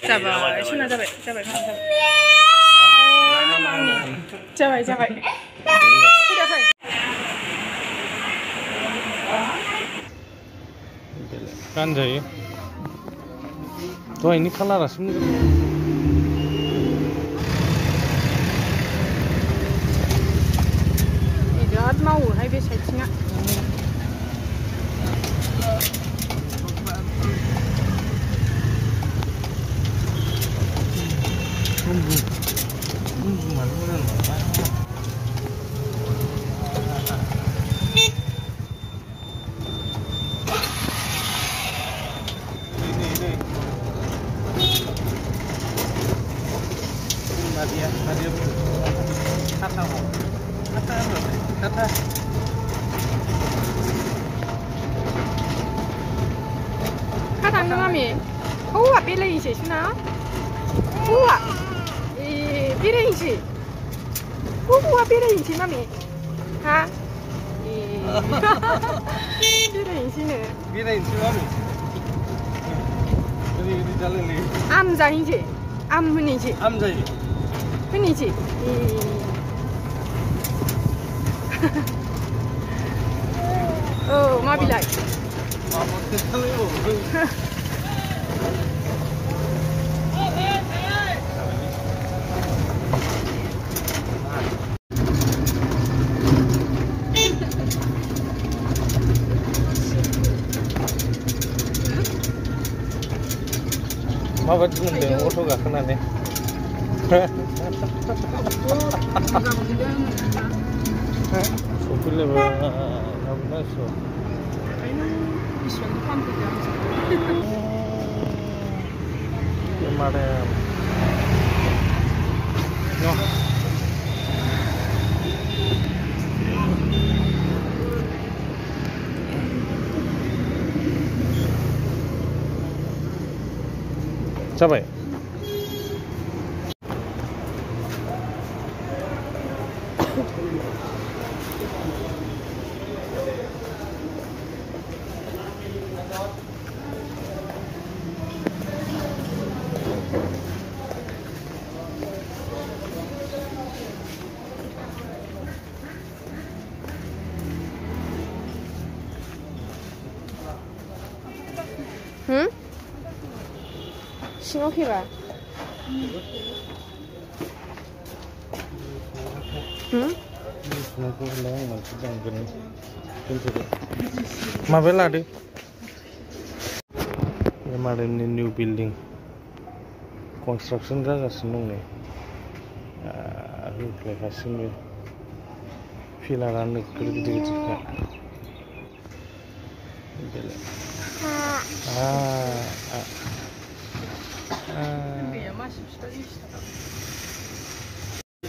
जाबाय सुना जाबाय जाबाय जाबाय जाबाय फैदा फै गानजायो दहायनि खालारासो मोजां बिराद मावोहाय बे साइथिंआ Kadang-kadang mami, kuat belain sih, Suna. Kuat, belain sih. Kuat belain sih mami, ha? Belain sih ne? Belain sih mami. Ini jalan ni. Am jahin sih, am huni sih. Am jahin. Huni sih. Oh, ma bilai. Mama sekali bu. Mabat mendeng auto gakanane. Sopile ba nabna so. Madam. No. Siapa ya? Oke ba? Mabel ada. Kemarin ini new building, construction dah senang ni. Lokasi ni, filaran kerja gitu kan.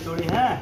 Story है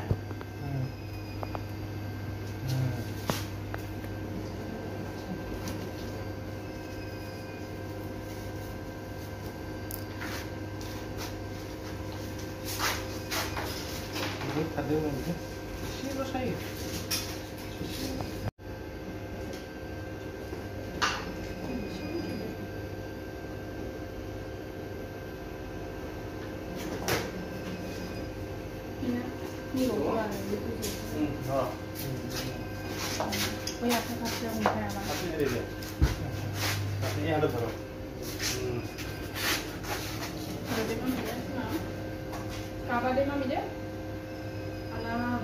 Kabar deh mami deh. Alam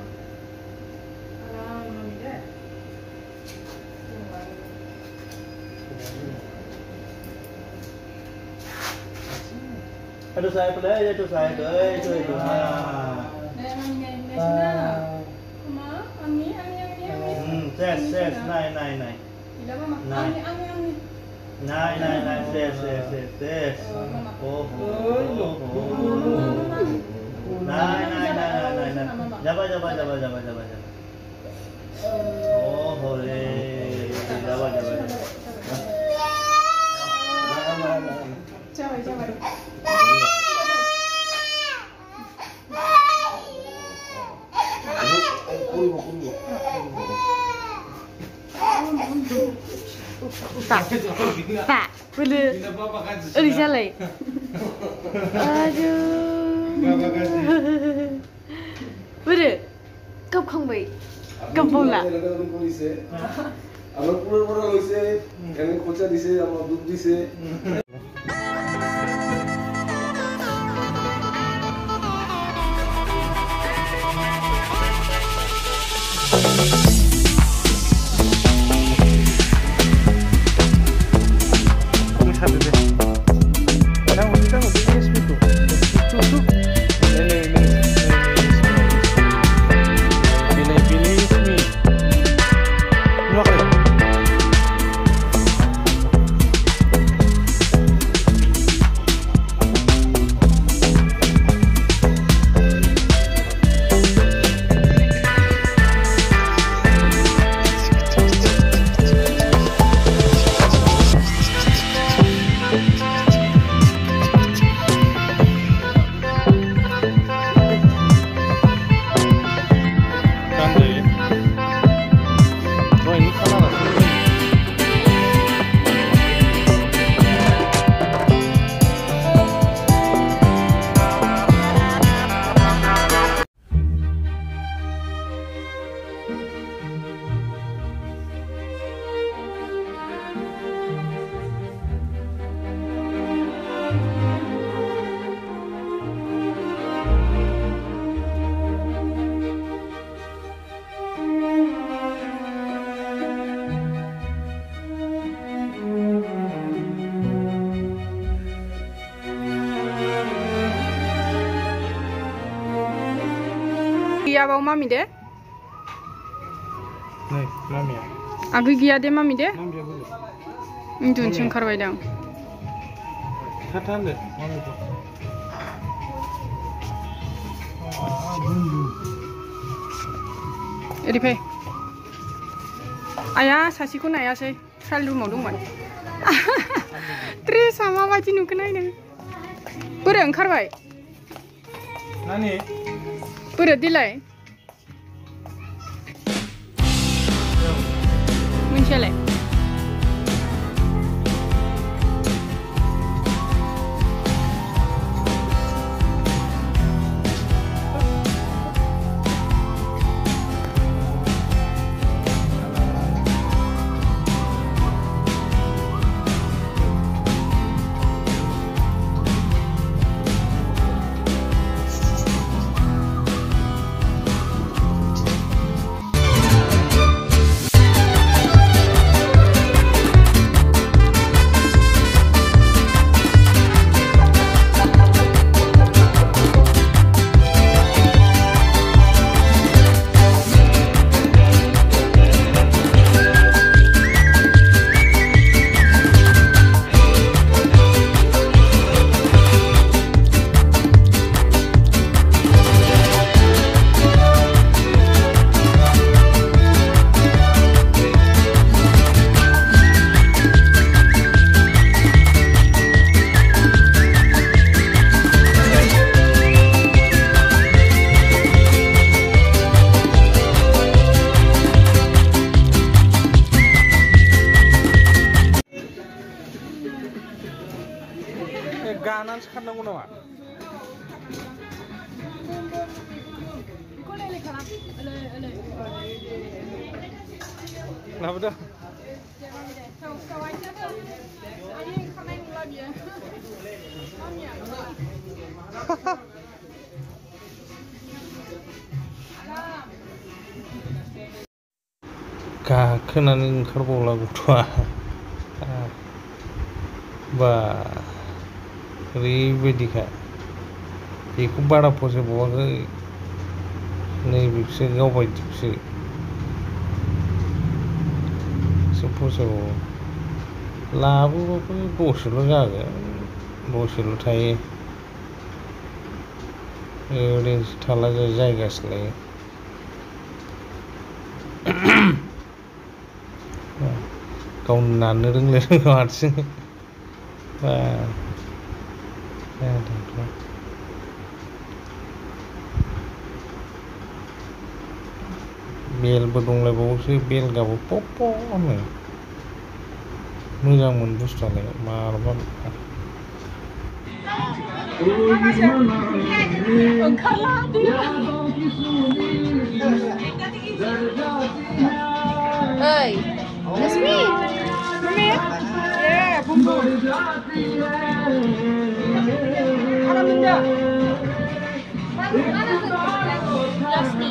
mami deh. Aduh saya pelai aja tuh saya tuh itu. Deh mami deh sudah. Kuma, ami. Ses, nai. Bila mama, ami. Nai, ses. Oh. Nai. Jaba. Oh, boleh. Jaba. Jaba. Pak, boleh. Udah jalan. Aduh. Bener? Kau kongbai? Kampung lah. আমার পুরো বড় হইছে এখানে খোঁচা দিছে আমার দুধ দিছে Gaya bau mami deh? Nih, mami ya. Aku gaya deh mami deh? Mami ya boleh. Itu cengkar baidang. Kata anda, mami tu. Ripe. Ayah, sasiku naya sih. Selalu mau dong man. Terus sama wajib nukenai nih. Bereng karbai. Nani? Berat dilai. Mencela. Ganan sekarang nama. Kenapa dah? Gakenan oंखारबावला गथ'आ बा ओरैबायदिखा बेखौ बारा फसायबावाखै नैबेखौसो गावबायदिखौसो एसे फसायबावो लाबोबाबो दसेल' जागोन दसेल' थायो ओरैनोसो थाला जायगासो लायो गावनो नारनो रोंलाय रोङा हारसिं बा बेलबो दंलायबावोसो बेलगाबो पप' होनो मोजांमोन बुस्थुआलाय मारबा Kalah dia. Oi, that's me. Me? Yeah, boom boom. Mana benda? Just me.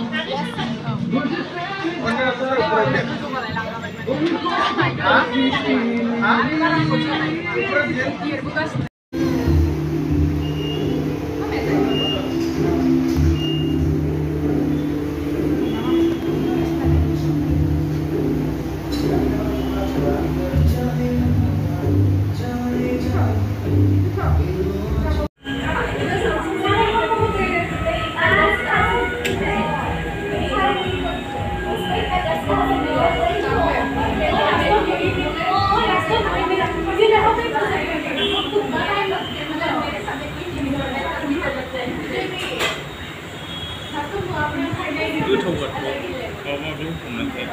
cứ thâu vật có đúng cùng là thế.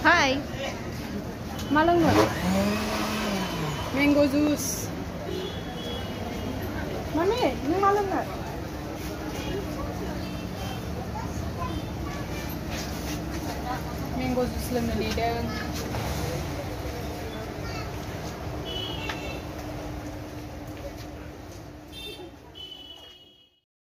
Hai, malam nggak? Mango juice. Mana? Ini malam nggak? Mango juice lemon lidang.